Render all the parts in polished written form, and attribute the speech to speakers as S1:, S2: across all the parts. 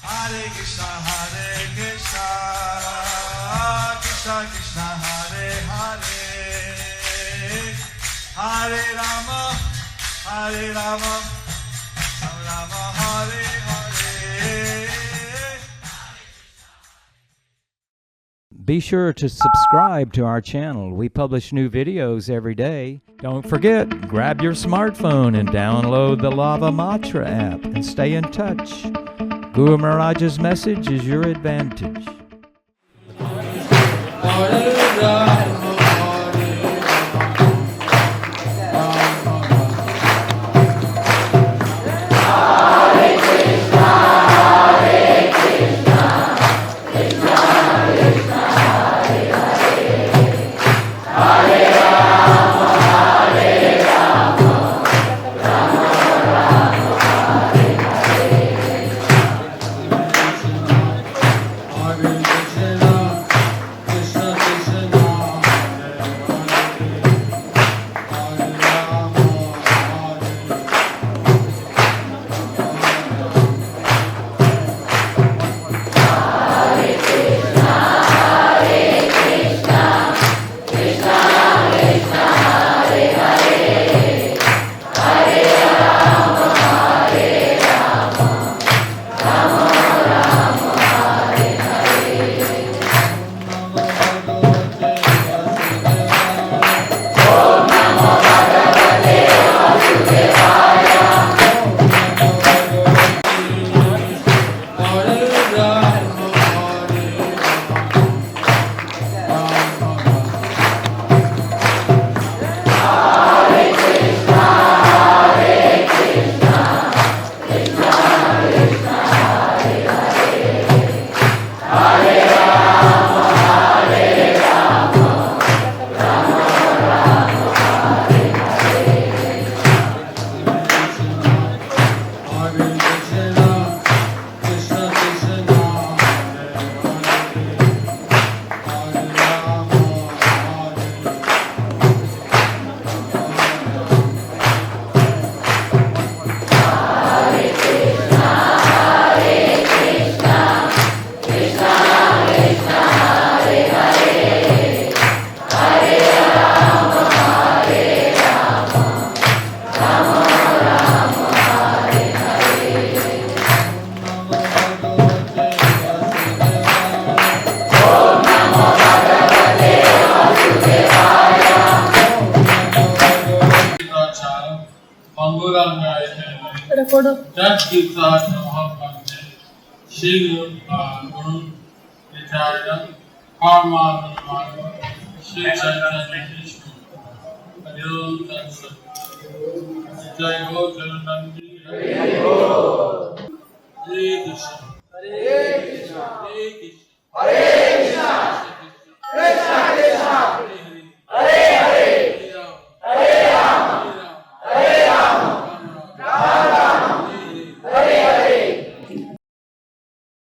S1: Hare Krishna, Krishna Krishna, Hare Hare, Hare Rama, Rama Rama, Hare Hare.
S2: Be sure to subscribe to our channel. We publish new videos every day. Don't forget, grab your smartphone and download the Lava Matra app and stay in touch. Guru Maharaj's message is your advantage.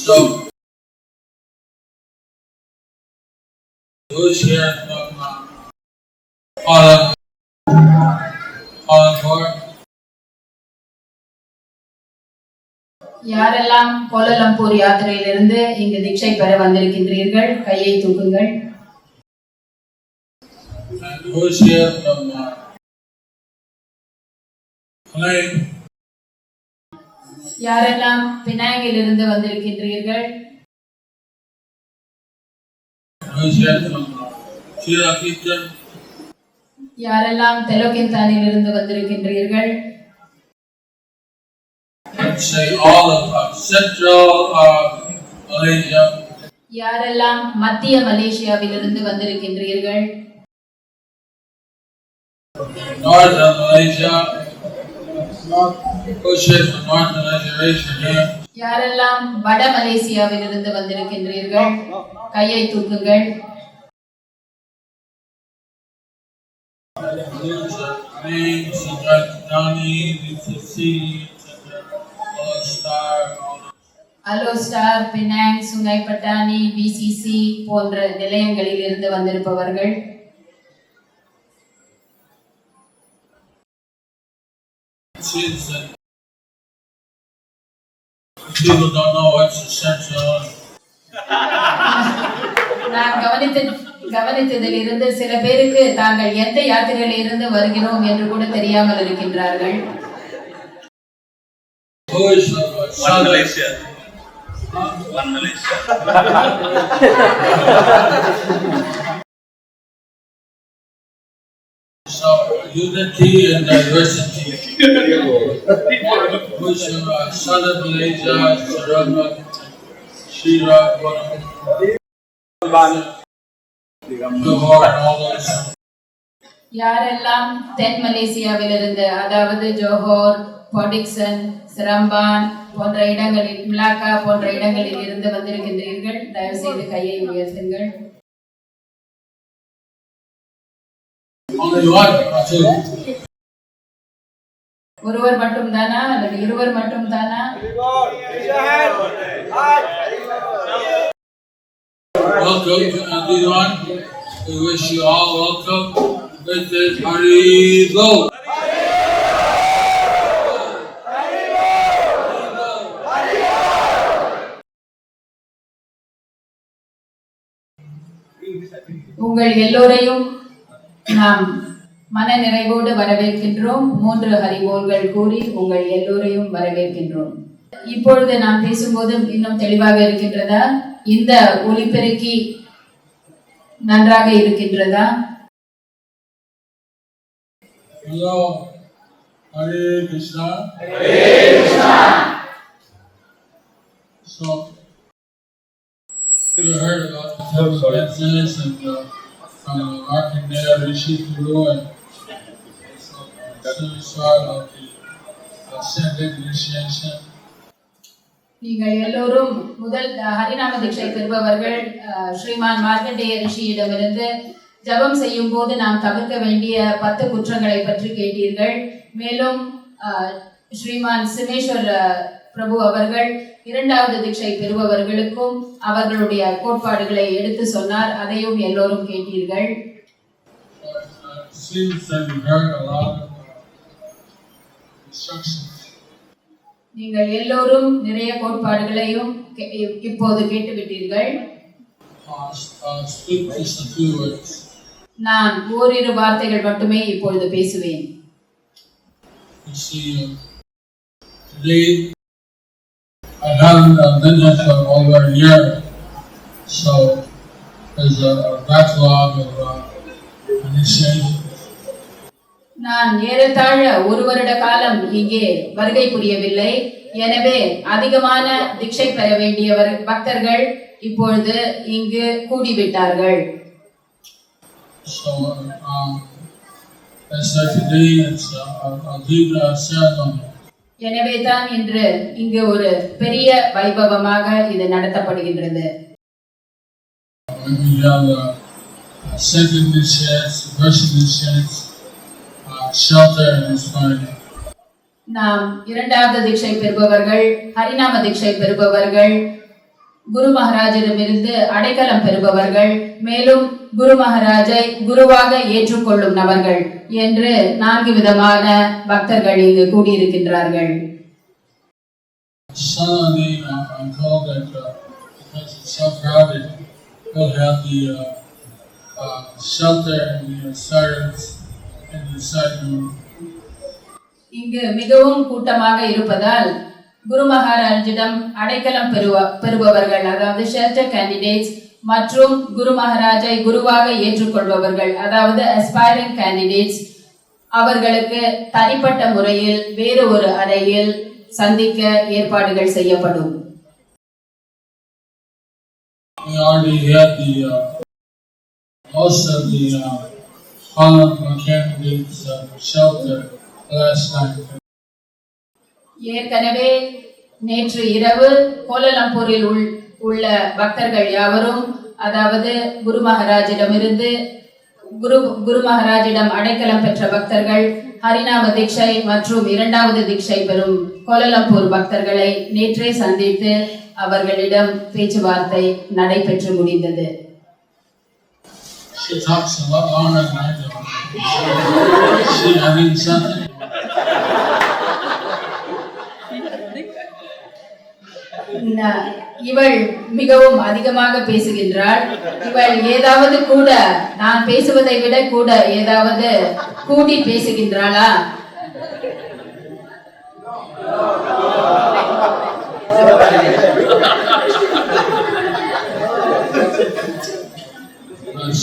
S1: So, those here from all over.
S3: யாரெல்லாம் Kuala Lumpur யாத்திரையிலிருந்து இங்கு தீட்சை பெற வந்திருக்கின்றீர்கள் கையை தூக்குங்கள்.
S1: Those here from
S3: யாரெல்லாம் பினாங்கிலிருந்து வந்திருக்கின்றீர்கள்? யாரெல்லாம் தெலோகிந்தானிலிருந்து வந்திருக்கின்றீர்கள்? யாரெல்லாம் மத்திய மலேசியாவிலிருந்து வந்திருக்கின்றீர்கள்? யாரெல்லாம் வட மலேசியாவிலிருந்து வந்திருக்கின்றீர்கள்? கையை தூக்குங்கள். அலோஸ்டார், பினாங், சுங்கை பட்டாணி, பிசிசி போன்ற நிலையங்களில் இருந்து வந்திருப்பவர்கள்.
S1: people don't know what's essential.
S3: நான் கவனித்ததில் இருந்து சில பேருக்கு தாங்கள் எந்த யாத்திரையில் இருந்து வருகிறோம் என்று கூட தெரியாமல் இருக்கின்றார்கள்.
S1: Who is
S4: One Malaysia. One Malaysia.
S1: So unity and diversity. Who is Southern Malaysia, Sarawak, Shira, Johor, and all those.
S3: யாரெல்லாம் தென் மலேசியாவிலிருந்து, அதாவது ஜோஹோர், பாடிக்சன், சிரம்பான் போன்ற இடங்களில், மிலாக்கா போன்ற இடங்களில் இருந்து வந்திருக்கின்றீர்கள், தயவு செய்து கையை உயர்த்துங்கள்.
S1: Only one or two?
S3: ஒருவர் மட்டும் தானா அல்லது இருவர் மட்டும் தானா?
S1: Welcome to everyone. We wish you all welcome. With this Haribo.
S3: உங்கள் எல்லோரையும் நாம் மன நிறைவோடு வரவேற்கின்றோம். 3 ஹரிபோல்கள் கூறி உங்கள் எல்லோரையும் வரவேற்கின்றோம். இப்பொழுது நாம் பேசும்போது இன்னும் தெளிவாக இருக்கின்றதா? இந்த ஒலிபெருக்கி நன்றாக இருக்கின்றதா?
S1: Hello. Hare Krishna.
S3: Hare Krishna.
S1: So, you heard about the circumstances and Markandeya Rishi Guru and suicide of the ascended initiation.
S3: நீங்கள் எல்லோரும் முதல் ஹரிநாம தீட்சை பெறுபவர்கள் ஸ்ரீமான் மார்க்கண்டேய ரிஷியிடமிருந்து ஜபம் செய்யும் போது நாம் தவிர்க்க வேண்டிய 10 குற்றங்களை பற்றி கேட்டீர்கள். மேலும் ஸ்ரீமான் சிமேஸ்வர் பிரபு அவர்கள் 2வது தீட்சை பெறுபவர்களுக்கும் அவர்களுடைய கோட்பாடுகளை எடுத்து சொன்னார். அதையும் எல்லோரும் கேட்டீர்கள். நீங்கள் எல்லோரும் நிறைய கோட்பாடுகளையும் இப்போது கேட்டுவிட்டீர்கள். நான் ஓரிரு வார்த்தைகள் மட்டுமே இப்பொழுது பேசுவேன்.
S1: I haven't been here for over a year, so there's a backlog of initiation.
S3: நான் ஏறத்தாழ 1 வருட காலம் இங்கே வருகை புரியவில்லை. எனவே அதிகமான தீட்சை பெற வேண்டிய பக்தர்கள் இப்பொழுது இங்கு கூடிவிட்டார்கள்.
S1: So as like today it's a big ceremony.
S3: எனவே தான் இன்று இங்கு ஒரு பெரிய வைபவமாக இது நடத்தப்படுகின்றது.
S1: We have second initiates, first initiates, shelter and inspiring.
S3: நாம் 2வது தீட்சை பெறுபவர்கள், ஹரிநாம தீட்சை பெறுபவர்கள், குரு மகாராஜிடமிருந்து அடைக்கலம் பெறுபவர்கள், மேலும் குரு மகாராஜை குருவாக ஏற்றுக்கொள்ளும் நபர்கள் என்று 4 விதமான பக்தர்கள் இங்கு கூடியிருக்கின்றார்கள்.
S1: Suddenly I'm told that because it's so crowded, we'll have the shelter and the servants in the side room.
S3: இங்கு மிகவும் கூட்டமாக இருப்பதால் குரு மகாராஜிடம் அடைக்கலம் பெறுபவர்கள், அதாவது ஷெல்டர் கேண்டிடேட்ஸ், மற்றும் குரு மகாராஜை குருவாக ஏற்றுக்கொள்பவர்கள், அதாவது அஸ்பைரிங் கேண்டிடேட்ஸ், அவர்களுக்கு தனிப்பட்ட முறையில் வேறு ஒரு அறையில் சந்திக்க ஏற்பாடுகள் செய்யப்படும்.
S1: We already had most of the candidates shelter last night.
S3: ஏற்கனவே நேற்று இரவு கோலாலம்பூரில் உள்ள பக்தர்கள் யாவரும், அதாவது குரு மகாராஜிடமிருந்து குரு மகாராஜிடம் அடைக்கலம் பெற்ற பக்தர்கள், ஹரிநாம தீட்சை மற்றும் 2வது தீட்சை பெறும் கோலாலம்பூர் பக்தர்களை நேற்றே சந்தித்து அவர்களிடம் பேச்சுவார்த்தை நடைபெற்று முடிந்தது.
S1: She talks a lot longer than I do. I mean something.
S3: இவள் மிகவும் அதிகமாக பேசுகின்றாள். இவள் ஏதாவது கூட நான் பேசுவதை விட கூட ஏதாவது கூடி பேசுகின்றாளா?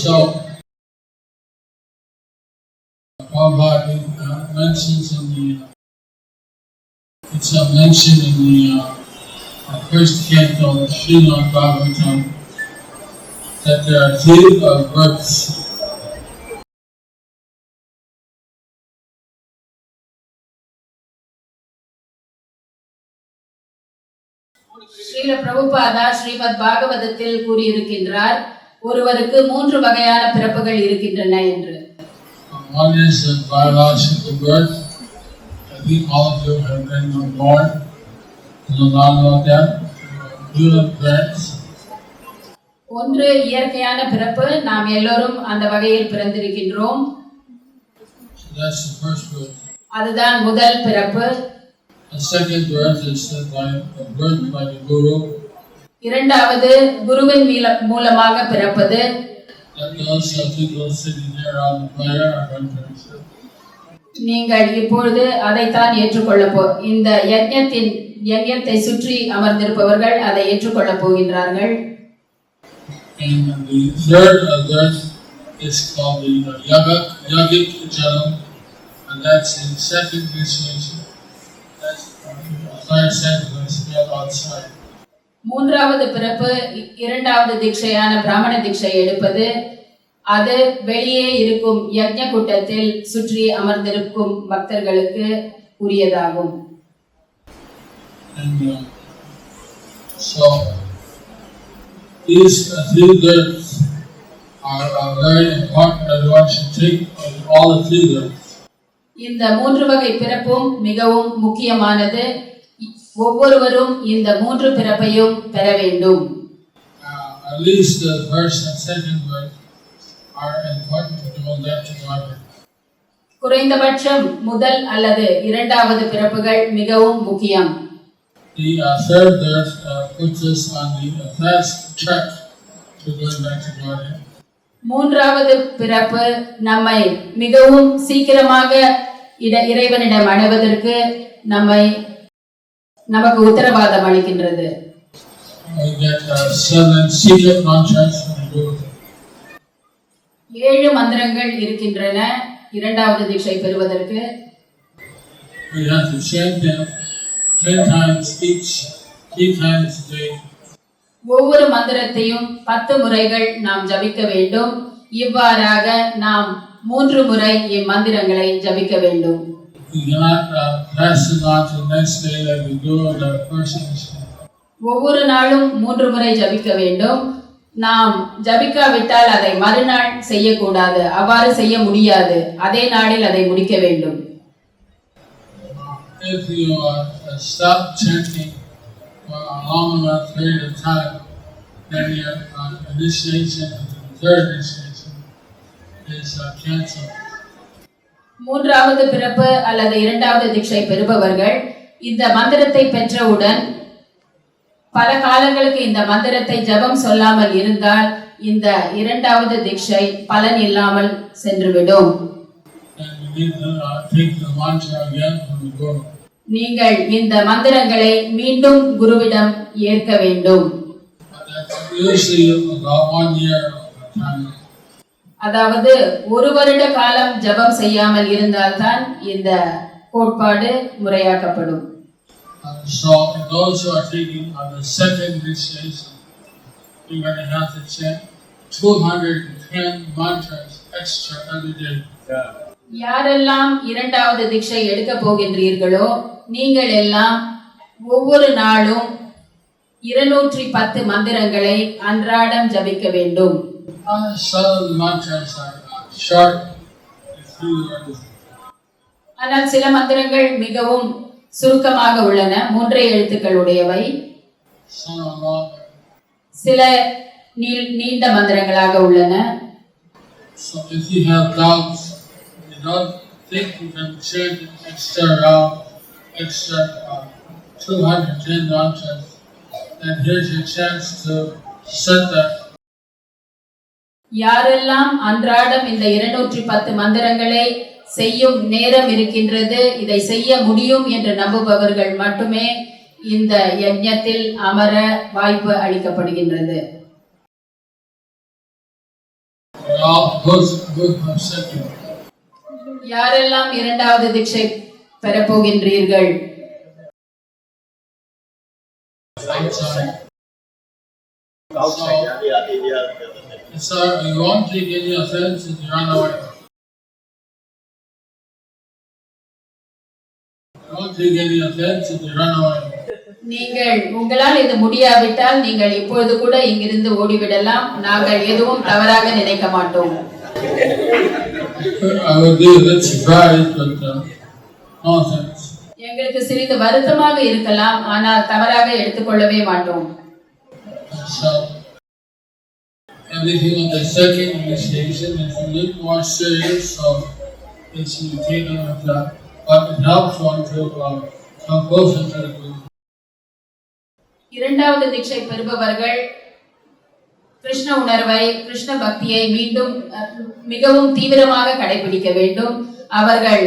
S1: So, Prabhupada mentions in the, it's mentioned in the first canto of Srimad Bhagavatam that there are three births.
S3: Srila Prabhupada Srimad பாகவதத்தில் கூறியிருக்கின்றார், ஒருவருக்கு 3 வகையான பிறப்புகள் இருக்கின்றன என்று.
S1: One is the biological birth. I think all of you have been born. You know about that. You have parents.
S3: ஒன்று இயற்கையான பிறப்பு, நாம் எல்லோரும் அந்த வகையில் பிறந்திருக்கின்றோம்.
S1: So that's the first birth.
S3: அதுதான் முதல் பிறப்பு.
S1: The second birth is by the birth by the guru.
S3: இரண்டாவது குருவின் மூலமாக பிறப்பது.
S1: That those people sitting there on the player are going to accept.
S3: நீங்கள் இப்பொழுது அதைத்தான் இந்த யஜ்ஞத்தை சுற்றி அமர்ந்திருப்பவர்கள் அதை ஏற்றுக்கொள்ளப் போகின்றார்கள்.
S1: And the third birth is called the yogic janam, and that's the second initiation. That's the third sentence outside.
S3: மூன்றாவது பிறப்பு இரண்டாவது தீட்சையான பிராமண தீட்சை எடுப்பது. அது வெளியே இருக்கும் யஜ்ஞ கூட்டத்தில் சுற்றி அமர்ந்திருக்கும் பக்தர்களுக்கு உரியதாகும்.
S1: And so these three births are very important. Everyone should take all the three births.
S3: இந்த 3 வகை பிறப்பும் மிகவும் முக்கியமானது. ஒவ்வொருவரும் இந்த 3 பிறப்பையும் பெற வேண்டும்.
S1: At least the first and second birth are important to go back to God.
S3: குறைந்தபட்சம் முதல் அல்லது இரண்டாவது பிறப்புகள் மிகவும் முக்கியம்.
S1: The third birth puts us on the fast track to going back to God.
S3: மூன்றாவது பிறப்பு நம்மை மிகவும் சீக்கிரமாக இறைவனிடம் அடைவதற்கு நமக்கு உத்தரவாதம் அளிக்கின்றது.
S1: We get 7 secret mantras from the Guru.
S3: 7 மந்திரங்கள் இருக்கின்றன இரண்டாவது தீட்சை பெறுவதற்கு.
S1: We have to chant them 10 times each, 3 times a day.
S3: ஒவ்வொரு மந்திரத்தையும் 10 முறைகள் நாம் ஜபிக்க வேண்டும். இவ்வாறாக நாம் 3 முறை இம்மந்திரங்களை ஜபிக்க வேண்டும்.
S1: We cannot pass it on to the next day like we do the first initiation.
S3: ஒவ்வொரு நாளும் 3 முறை ஜபிக்க வேண்டும். நாம் ஜபிக்காவிட்டால் அதை மறுநாள் செய்யக்கூடாது. அவ்வாறு செய்ய முடியாது. அதே நாளில் அதை முடிக்க வேண்டும்.
S1: If you stop chanting for a long enough period of time, then your initiation, the third initiation, is cancelled.
S3: மூன்றாவது பிறப்பு அல்லது இரண்டாவது தீட்சை பெறுபவர்கள் இந்த மந்திரத்தை பெற்றவுடன் பல காலங்களுக்கு இந்த மந்திரத்தை ஜபம் சொல்லாமல் இருந்தால் இந்த இரண்டாவது தீட்சை பலன் இல்லாமல் சென்றுவிடும். நீங்கள் இந்த மந்திரங்களை மீண்டும் குருவிடம் ஏற்க வேண்டும். அதாவது 1 வருட காலம் ஜபம் செய்யாமல் இருந்தால்தான் இந்த கோட்பாடு முறையாக்கப்படும்.
S1: So those who are taking the second initiation, you're going to have to chant 210 mantras extra every day.
S3: யாரெல்லாம் இரண்டாவது தீட்சை எடுக்க போகின்றீர்களோ நீங்கள் எல்லாம் ஒவ்வொரு நாளும் 210 மந்திரங்களை அன்றாடம் ஜபிக்க வேண்டும்.
S1: Some mantras are short, few words.
S3: ஆனால் சில மந்திரங்கள் மிகவும் சுருக்கமாக உள்ளன, 3 எழுத்துக்கள் உடையவை. சில நீண்ட மந்திரங்களாக உள்ளன.
S1: So if you have doubts, you don't think you can chant extra 210 mantras and here's your chance to set that.
S3: யாரெல்லாம் அன்றாடம் இந்த 210 மந்திரங்களை செய்யும் நேரம் இருக்கின்றது, இதை செய்ய முடியும் என்று நம்புபவர்கள் மட்டுமே இந்த யஜ்ஞத்தில் அமர வாய்ப்பு அளிக்கப்படுகின்றது. யாரெல்லாம் இரண்டாவது தீட்சை பெறப்போகின்றீர்கள்?
S1: So you won't take any offense if you run away. You won't take any offense if you run away.
S3: நீங்கள் உங்களால் இது முடியாவிட்டால் நீங்கள் இப்பொழுது கூட இங்கிருந்து ஓடிவிடலாம். நாங்கள் எதுவும் தவறாக நினைக்க மாட்டோம்.
S1: I would be a bit surprised, but no offense.
S3: எங்களுக்கு சிறிது வருத்தமாக இருக்கலாம், ஆனால் தவறாக எடுத்துக்கொள்ளவே மாட்டோம்.
S1: So everything on the second initiation is a little more serious, so it's taken with that. But it helps one to come closer to the group.
S3: இரண்டாவது தீட்சை பெறுபவர்கள் கிருஷ்ண உணர்வை, கிருஷ்ண பக்தியை மீண்டும் மிகவும் தீவிரமாக கடைபிடிக்க வேண்டும். அவர்கள்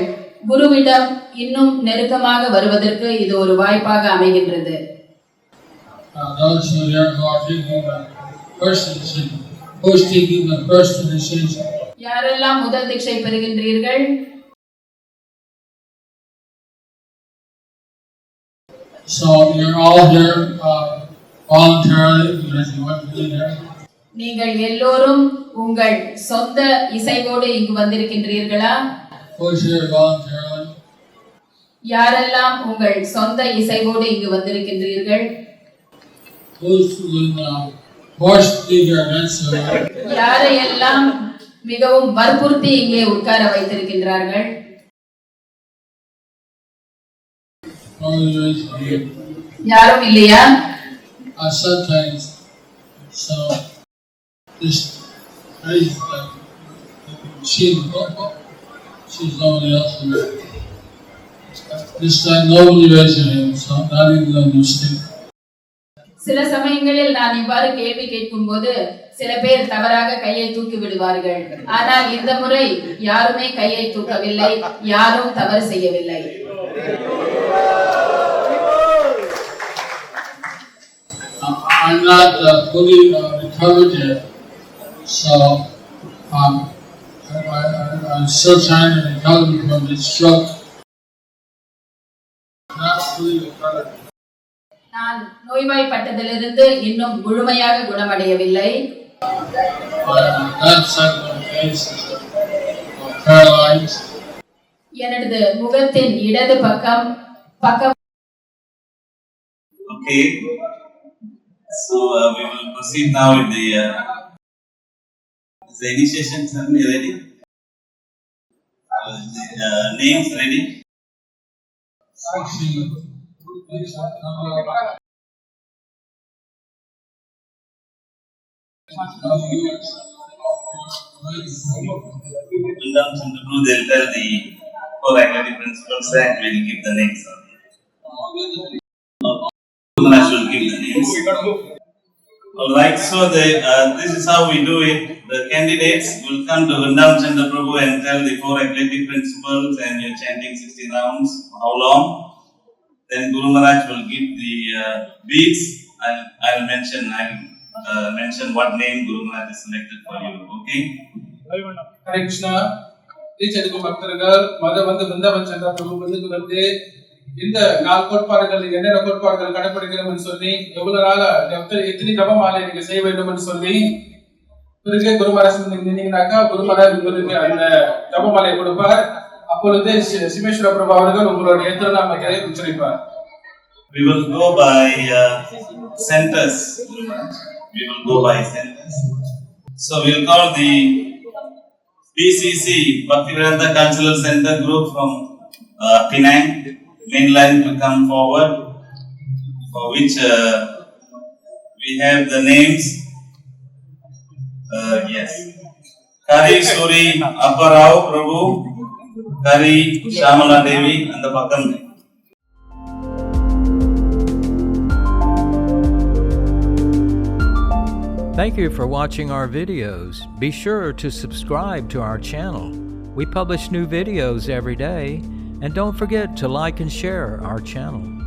S3: குருவிடம் இன்னும் நெருக்கமாக வருவதற்கு இது ஒரு வாய்ப்பாக அமைகின்றது.
S1: Those who are taking the first initiation, who's taking the first initiation?
S3: யாரெல்லாம் முதல் தீட்சை பெறுகின்றீர்கள்?
S1: So you're all here voluntarily because you want to be here.
S3: நீங்கள் எல்லோரும் உங்கள் சொந்த இசைவோடு இங்கு வந்திருக்கின்றீர்களா?
S1: Who's here voluntarily?
S3: யாரெல்லாம் உங்கள் சொந்த இசைவோடு இங்கு வந்திருக்கின்றீர்கள்?
S1: Who's forced to be here against the
S3: யாரையெல்லாம் மிகவும் வற்புறுத்தி இங்கே உட்கார வைத்திருக்கின்றார்கள்? யாரும் இல்லையா?
S1: Sometimes, so just she's nobody else in there. This time nobody raised their hand, so not even the mistake.
S3: சில சமயங்களில் நான் இவ்வாறு கேள்வி கேட்கும் போது சில பேர் தவறாக கையை தூக்கி விடுவார்கள். ஆனால் இந்த முறை யாருமே கையை தூக்கவில்லை, யாரும் தவறு செய்யவில்லை.
S1: I'm not fully recovered yet, so I'm still trying to recover from this stroke. Not fully recovered.
S3: நான் நோய்வாய்ப்பட்டதிலிருந்து இன்னும் முழுமையாக குணமடையவில்லை. எனது முகத்தின் இடது பக்கம்
S4: Okay, so we will proceed now with the initiation ceremony. Ready? The names ready? Vrindavan Chandra Prabhu, they'll tell the 4 academic principles and we'll give the names. Maharaj will give the names. Alright, so this is how we do it. The candidates will come to Vrindavan Chandra Prabhu and tell the 4 athletic principles and you're chanting 60 rounds. How long? Then Guru Maharaj will give the beads. I'll mention what name Guru Maharaj is selected for you. Okay?
S5: Hare Krishna. தீட்சைக்கு பக்தர்கள் வந்து விருந்தாவன் சந்திர பிரபு வந்து இந்த 4 கோட்பாடுகள் என்னென்ன கோட்பாடுகள் கடைபிடிக்கணும்னு சொல்லி எவ்வளவு நாளா எத்தனை ஜபமாலை நீங்க செய்ய வேண்டும் சொல்லி பிறகு குரு மகாராஜ் நின்னீங்கன்னாக்கா குரு மகாராஜ் உங்களுக்கு அந்த ஜபமாலையை கொடுப்பார். அப்பொழுது சிமேஸ்வர பிரபு அவர்கள் உங்களுடைய திருநாமத்தை உச்சரிப்பார்.
S4: We will go by centers. We will go by centers. So we will call the BCC Bhaktivedanta Cultural Center group from Penang mainline to come forward, for which we have the names. Yes, Kari Suri Apparao Prabhu, Kari Shamala Devi, and the Pakam.
S2: Thank you for watching our videos. Be sure to subscribe to our channel. We publish new videos every day, and don't forget to like and share our channel.